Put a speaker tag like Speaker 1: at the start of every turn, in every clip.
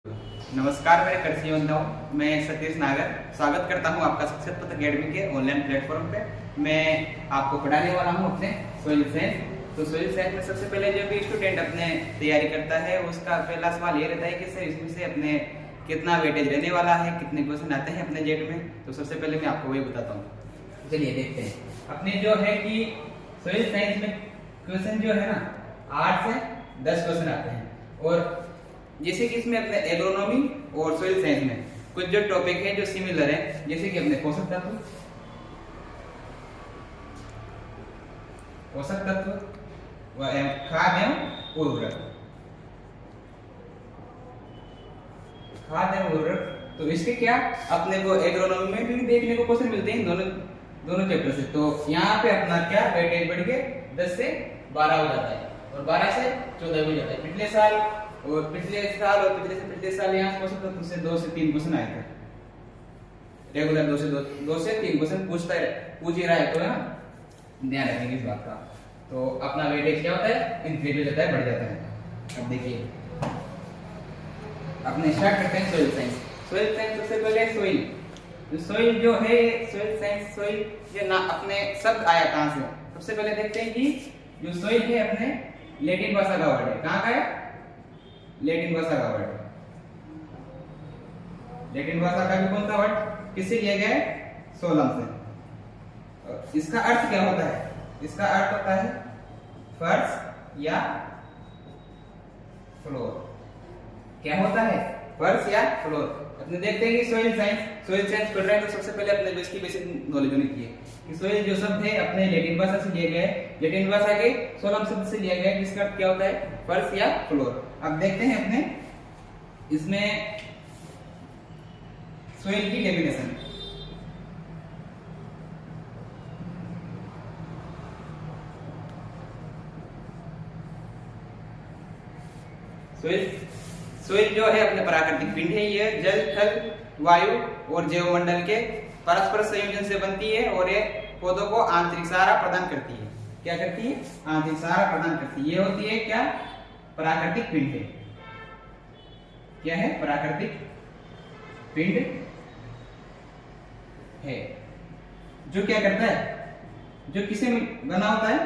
Speaker 1: नमस्कार मेरे कृषि बंधुओं, मैं सतीश नागर स्वागत करता हूं आपका शिक्षक पथ अकेडमी के ऑनलाइन प्लेटफॉर्म पे। मैं आपको पढ़ाने वाला हूं अपने सोइल साइंस। तो सोइल साइंस में सबसे पहले जो भी स्टूडेंट अपने तैयारी करता है उसका पहला सवाल ये रहता है कि सर इसमें से अपने कितना वेटेज रहने वाला है, कितने क्वेश्चन आते हैं अपने जेट में। तो सबसे पहले मैं आपको वही बताता हूँ। चलिए देखते हैं अपने जो है कि सोइल साइंस में क्वेश्चन जो है ना 8 से 10 क्वेश्चन आते हैं। और जैसे कि इसमें अपने एग्रोनॉमी और सोइल साइंस में कुछ जो टॉपिक है जो सिमिलर है, जैसे कि अपने पोषक तत्व, खाद एवं उर्वरक, तो इसके क्या अपने को एग्रोनॉमी में भी देखने को क्वेश्चन मिलते हैं दोनों चैप्टर से। तो यहाँ पे अपना क्या वेटेज बढ़ के 10 से 12 हो जाता है और 12 से 14 हो जाता है। पिछले साल और पिछले साल यहाँ पोषक तत्व से 2 से 3 क्वेश्चन आए थे रेगुलर। 2 से 3 क्वेश्चन पूछ ही रहा है, तो ना ध्यान रखेंगे इस बात का। तो अपना वेटेज क्या होता है, इंक्रीज हो जाता है, बढ़ जाता है। अब देखिए अपने स्टार्ट करते हैं सोइल साइंस। सोइल साइंस सबसे पहले सोइल जो है सोइल साइंस, सोइल ये ना अपने शब्द आया कहां से। सबसे पहले देखते हैं कि जो सोइल है अपने लैटिन भाषा का वर्ड है। कहां का है? लैटिन भाषा का वर्ड। लैटिन भाषा का भी कौन सा वर्ड किससे लिया गया है? सोलम से। इसका अर्थ क्या होता है? इसका अर्थ होता है फर्श या फ्लोर। क्या होता है? फर्श या फ्लोर। अपने देखते हैं कि सोइल साइंस पढ़ रहे हैं तो सबसे पहले अपने इसकी बेसिक नॉलेज होनी चाहिए कि सोइल जो शब्द है अपने लैटिन भाषा से लिया गया है। लैटिन भाषा के सोलम शब्द से लिया गया है, जिसका अर्थ क्या होता है? फर्श या फ्लोर। अब देखते हैं अपने इसमें सोइल की डेफिनेशन। सोइल जो है अपने प्राकृतिक पिंड है। ये जल, थल, वायु और जैवमंडल के परस्पर संयोजन से बनती है और ये पौधों को आंतरिक सहारा प्रदान करती है। क्या करती है? आंतरिक सहारा प्रदान करती है। ये होती है क्या? प्राकृतिक पिंड है। क्या है? प्राकृतिक पिंड है जो क्या करता है, जो किसे बना होता है?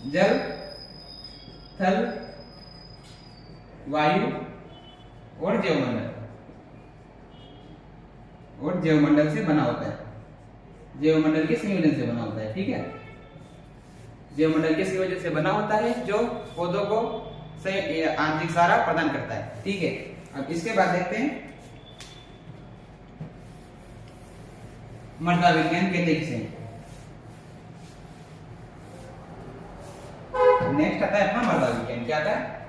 Speaker 1: जल, थल, वायु और जैवमंडल से बना होता है। जैवमंडल के संयोजन से बना होता है। ठीक है, जैवमंडल के संयोजन से बना होता है जो पौधों को आंतरिक सहारा प्रदान करता है। ठीक है, अब इसके बाद देखते हैं मृदा विज्ञान कहते किसे। नेक्स्ट आता है अपना मृदा विज्ञान। क्या आता है?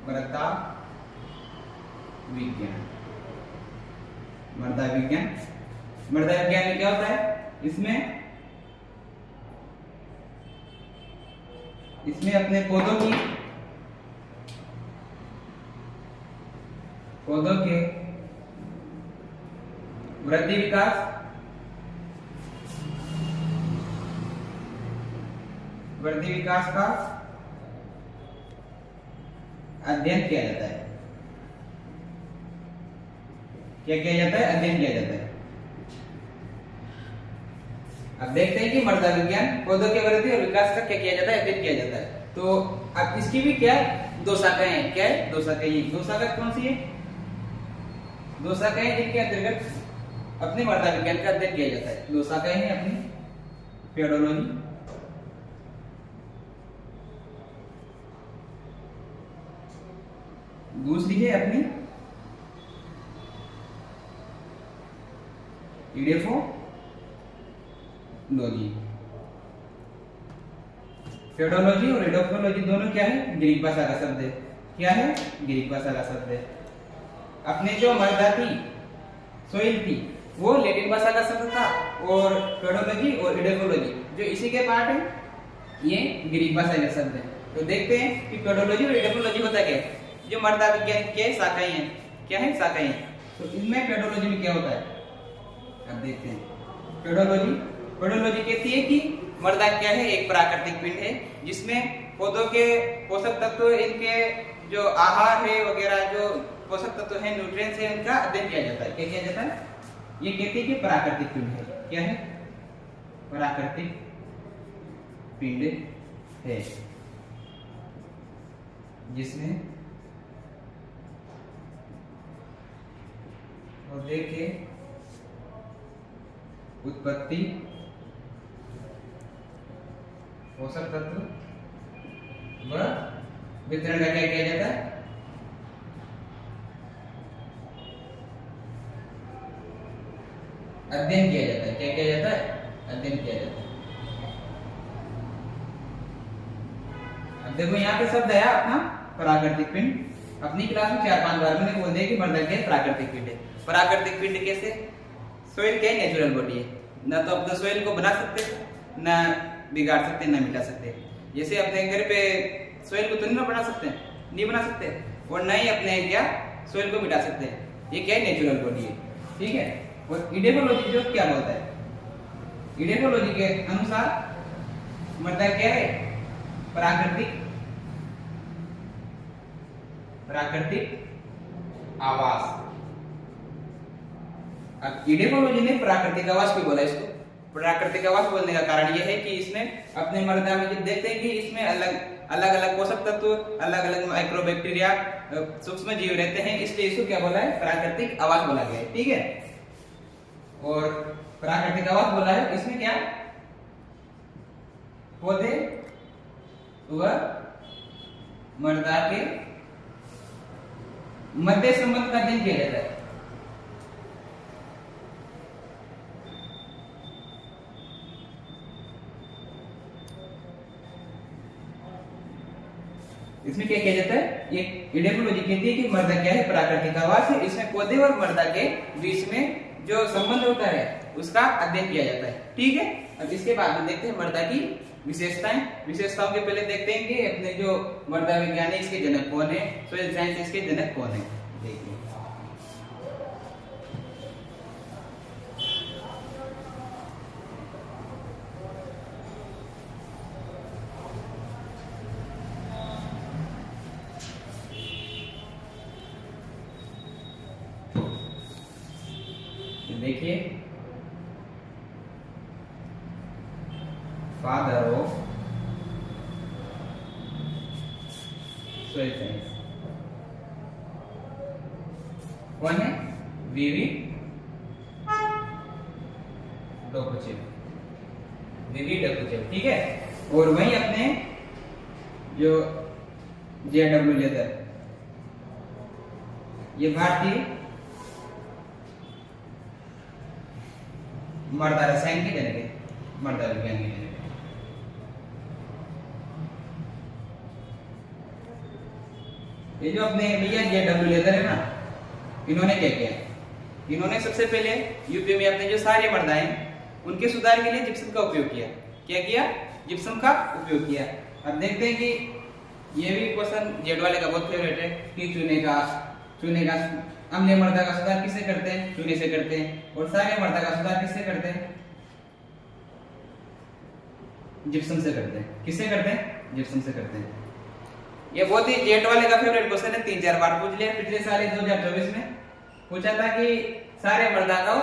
Speaker 1: मृदा विज्ञान। मृदा विज्ञान में क्या होता है? इसमें अपने पौधों के वृद्धि विकास का अध्ययन किया जाता है। क्या किया जाता है? अध्ययन किया जाता है। अब देखते हैं कि मृदा विज्ञान पौधों के वृद्धि और विकास का क्या किया जाता है? अध्ययन किया जाता है। तो अब इसकी भी क्या दो शाखाएं हैं। क्या है? दो शाखाएं कौन सी है? दो शाखाएं जिनके अंतर्गत अपने मृदा विज्ञान का अध्ययन किया जाता है। दो शाखाएं हैं अपनी, पेडोलॉजी दूसरी है अपनी इडेफोलॉजी। पेडोलॉजी और इडेफोलॉजी दोनों क्या है? ग्रीक भाषा का शब्द है। क्या है? ग्रीक भाषा का शब्द है। अपने जो मृदा थी, सोइल थी, वो लैटिन भाषा का शब्द था और पेडोलॉजी और इडेफोलॉजी जो इसी के पार्ट है, ये ग्रीक भाषा का शब्द है। तो देखते हैं कि पेडोलॉजी और इडेफोलॉजी होता क्या है। जो मृदा विज्ञान के शाखाएं हैं, क्या है? शाखाएं हैं। तो इनमें पेडोलॉजी में क्या होता है? अब देखते हैं। पेडोलॉजी कहती है कि मृदा क्या है? एक प्राकृतिक पिंड है जिसमें पौधों के पोषक तत्व, इनके जो आहार है वगैरह, जो पोषक तत्व है, न्यूट्रिएंट्स है, उनका अध्ययन किया जाता है। क्या किया जाता है? ये कहते हैं कि प्राकृतिक पिंड है। क्या है? प्राकृतिक पिंड है जिसमें पौधे के उत्पत्ति, पोषक तत्व व वितरण का क्या किया जाता है? अध्ययन किया जाता है। क्या किया जाता है? अध्ययन किया जाता है। अब देखो यहाँ पे शब्द है अपना प्राकृतिक पिंड। अपनी क्लास में 4-5 बार मैंने बोल दिया कि मृदा क्या है? प्राकृतिक पिंड है। प्राकृतिक पिंड कैसे? सोइल क्या है? नेचुरल बॉडी है। ना तो अपने सोइल को बना सकते, ना बिगाड़ सकते, ना मिटा सकते। जैसे अपने घर पे सोइल को तो नहीं बना सकते, नहीं बना सकते, और ना ही अपने क्या सोइल को मिटा सकते। ये क्या है? नेचुरल बॉडी है। ठीक है। और इडेकोलॉजी जो क्या बोलता है? इडेकोलॉजी के अनुसार मृदा क्या है? प्राकृतिक आवास। अब इडेकोलॉजी ने प्राकृतिक आवास क्यों बोला इसको? प्राकृतिक आवास बोलने का कारण यह है कि इसमें अपने मृदा में जब देखते हैं कि इसमें अलग अलग पोषक तत्व, अलग अलग माइक्रोबैक्टीरिया, सूक्ष्म जीव रहते हैं, इसलिए इसको क्या बोला है? प्राकृतिक आवास बोला गया है। ठीक है। और प्राकृतिक आवास बोला है, इसमें क्या पौधे व मृदा के मध्य संबंध का अध्ययन किया जाता है। इसमें क्या किया जाता है? ये इडेकोलॉजी कहती है कि मृदा क्या है? प्राकृतिक आवास है। इसमें पौधे और मृदा के बीच में जो संबंध होता है उसका अध्ययन किया जाता है। ठीक है। अब इसके बाद में देखते हैं मृदा की विशेषताएं। विशेषताओं के पहले देखते हैं कि अपने जो मृदा विज्ञान है इसके जनक कौन है, सोइल साइंस इसके जनक कौन है। देखिए देखिए फादर ऑफ सोइल साइंस कौन है? वीवी डोकोचेव। वीवी डोकोचेव। ठीक है। और वहीं अपने जो जेडब्ल्यू लेदर, ये भारतीय मृदा रसायन के जनक है, मृदा विज्ञान के जनक है। ये जो अपने भैया जेडब्ल्यू लेदर है ना, इन्होंने क्या किया? इन्होंने सबसे पहले यूपी में अपने जो सारे मृदा हैं उनके सुधार के लिए जिप्सम का उपयोग किया। क्या किया? जिप्सम का उपयोग किया। अब देखते हैं कि ये भी क्वेश्चन जेड वाले का बहुत फेवरेट है कि चूने का अम्लीय मृदा का सुधार किससे करते हैं? चूने से करते हैं। और सारे मृदा का सुधार किससे करते हैं? जिप्सम से करते हैं। किससे करते हैं? जिप्सम से करते हैं। ये बहुत ही जेट वाले का फेवरेट क्वेश्चन है, 3-4 बार पूछ लिया। पिछले साल 2024 में पूछा था कि सारे मृदा का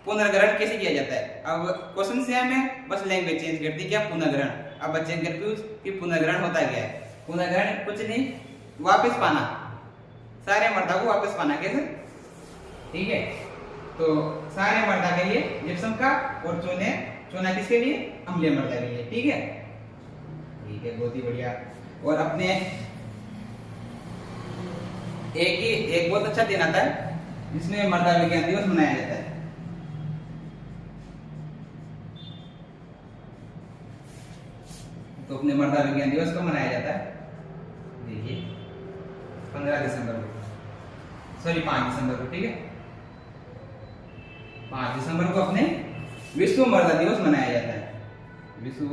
Speaker 1: पुनर्ग्रहण कैसे किया जाता है। अब क्वेश्चन से हमें बस लैंग्वेज चेंज कर दी, क्या? पुनर्ग्रहण। अब बच्चे कंफ्यूज कि पुनर्ग्रहण होता क्या है। पुनर्ग्रहण कुछ नहीं, वापस पाना, सारे मृदा को वापस पाना। कैसे? ठीक है। तो सारे मृदा के लिए जिप्सम का, और चूना किसके लिए? अम्लीय मृदा के लिए। ठीक है। ठीक है, बहुत ही बढ़िया। और अपने एक बहुत अच्छा दिन आता है जिसमें मृदा विज्ञान दिवस मनाया जाता है। तो अपने मृदा विज्ञान दिवस को मनाया जाता है, देखिए 15 दिसंबर को, सॉरी 5 दिसंबर को। ठीक है। 5 दिसंबर को अपने विश्व मृदा दिवस मनाया जाता है। विश्व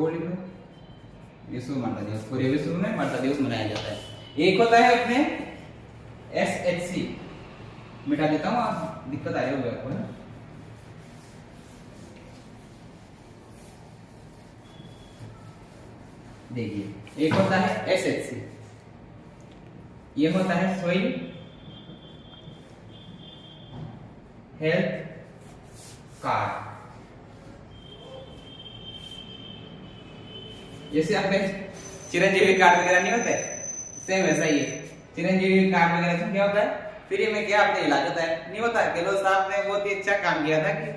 Speaker 1: मृदा दिवस, पूरे विश्व में मृदा दिवस मनाया जाता है। एक होता है अपने SHC, मिटा देता हूं, आप दिक्कत आ रही होगी आपको ना। देखिए एक होता है SHC, ये होता है सोइल हेल्थ कार्ड। जैसे आपने चिरंजीवी कार्ड वगैरह नहीं होते, सेम वैसा ही है। चिरंजीवी कार्ड वगैरह से क्या होता है, फ्री में क्या अपने इलाज होता है, नहीं होता। गहलोत साहब ने बहुत ही अच्छा काम किया था कि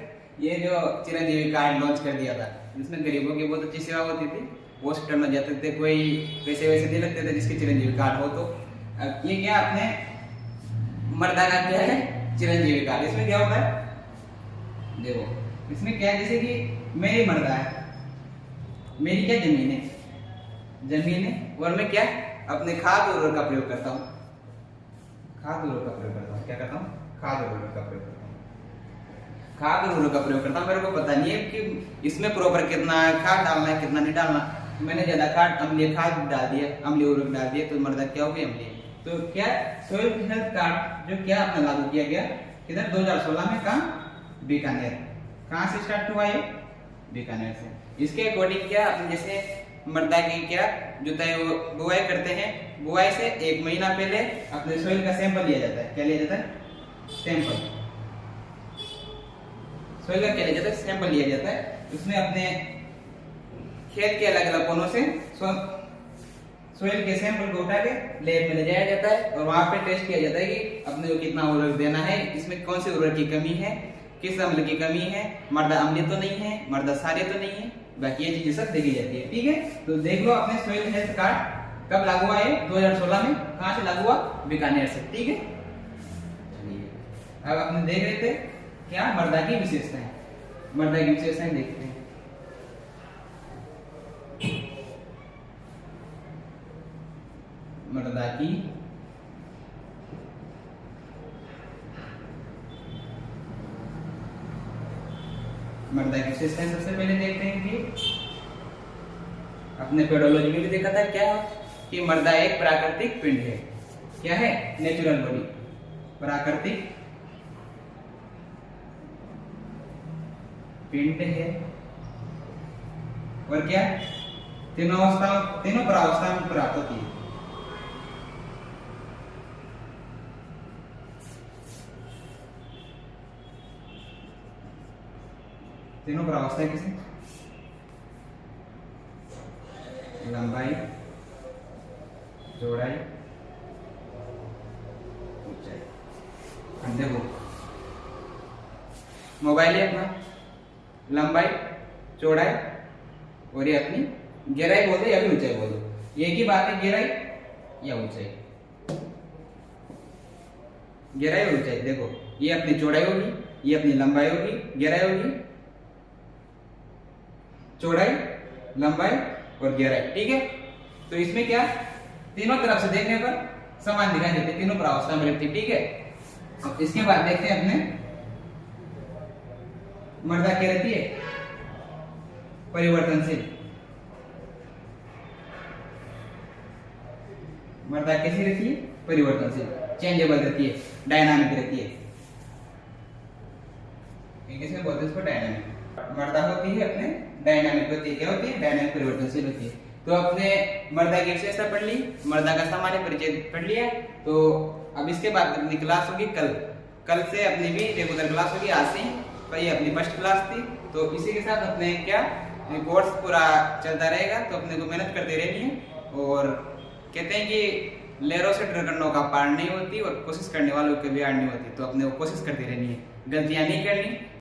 Speaker 1: ये जो चिरंजीवी कार्ड लॉन्च कर दिया था, जिसमें गरीबों की बहुत अच्छी सेवा होती थी। हॉस्पिटल में जाते थे, कोई पैसे वैसे नहीं लगते थे जिसके चिरंजीवी कार्ड हो। तो ये क्या अपने मर्दा का क्या है, चिरंजीवी कार्ड। इसमें क्या होता है, देखो इसमें क्या है, जैसे कि मेरी मर्दा है, मेरी क्या जमीन है और मैं क्या अपने खाद उर्वरक का प्रयोग करता हूँ। खाद उर्वरक का प्रयोग करता हूँ, क्या करता हूँ, खाद उर्वरक का प्रयोग करता हूँ। खाद उर्वरक का प्रयोग करता हूँ। मेरे को पता नहीं है कि इसमें प्रॉपर कितना खाद डालना है, कितना नहीं डालना। मैंने ज्यादा खाद, अम्लीय खाद डाल दिया, अम्लीय उर्वरक डाल दिया, तो मर्दा क्या हो गई, अम्लीय। तो क्या सोइल हेल्थ कार्ड जो क्या अपना लागू किया गया किधर, 2016 में, कहाँ, बीकानेर। कहाँ से स्टार्ट हुआ ये, बीकानेर से। इसके अकॉर्डिंग क्या अपने जैसे मर्दा की क्या जुताई बुआई करते हैं, बुआई से 1 महीना पहले अपने सोइल का सैंपल लिया जाता है। क्या लिया जाता है, सैंपल। सोइल का क्या लिया जाता है, सैंपल लिया जाता है। उसमें अपने खेत के अलग अलग कोनों से सोइल के सैंपल को उठा के लैब में ले जाया जाता है और वहां पे टेस्ट किया जाता है कि अपने को कितना उर्वरक देना है, इसमें कौन से उर्वरक की कमी है, किस अम्ल की कमी है, मर्दा अम्लीय तो नहीं है, मर्दा क्षारीय तो नहीं है, बाकी ये चीजें सब देखी जाती है। ठीक है, तो देख लो अपने सोइल हेल्थ कार्ड कब लागू हुआ है, 2016 में। कहां से लागू हुआ, बीकानेर से। ठीक है, अब अपने देख रहे थे क्या, मर्दा की विशेषताएं। मर्दा की विशेषताएं देखते हैं। मर्दा की विशेषताएं सबसे पहले देखते हैं कि अपने पेडोलॉजी में भी देखा था क्या, कि मर्दा एक प्राकृतिक पिंड है। क्या है, नेचुरल बॉडी, प्राकृतिक पिंड है। और क्या, तीनों प्रावस्था में प्राप्त होती है। तीनों प्रावस्था किसे, लंबाई, चौड़ाई, ऊंचाई। अब देखो मोबाइल है अपना, लंबाई, चौड़ाई और ये अपनी गहराई बोल दो या फिर ऊंचाई बोल दो, एक ही बात है, गहराई या ऊंचाई। गहराई और ऊंचाई, देखो ये अपनी चौड़ाई होगी, ये अपनी लंबाई होगी, गहराई होगी, चौड़ाई, लंबाई और गहराई। ठीक है, तो इसमें क्या, तीनों तरफ से देखने पर समान दिखाई देते, तीनों प्रावस्था में रहती। ठीक है, अब इसके बाद देखते हैं अपने मर्दा क्या रहती है, परिवर्तनशील। मर्दा कैसी रहती है, परिवर्तनशील, चेंजेबल रहती है, डायनामिक रहती है। किसमें बोलते हैं इसको, डायनामिक। मर्दा होती है अपने डायनामिक होती है, क्या होती है, डायनामिक, परिवर्तनशील होती है। तो अपने मर्दा की विशेषता पढ़ ली, मर्दा का सामान्य परिचय पढ़ लिया। तो अब इसके बाद अपनी क्लास होगी कल से अपनी भी रेगुलर क्लास होगी, आज से। तो ये अपनी फर्स्ट क्लास थी, तो इसी के साथ अपने क्या कोर्स पूरा चलता रहेगा। तो अपने को मेहनत करते रहनी है। और कहते हैं कि लहरों से डरकंडों का पार नहीं होती और कोशिश करने वालों की भी हार नहीं होती। तो अपने को कोशिश करती रहनी है, गलतियां नहीं करनी।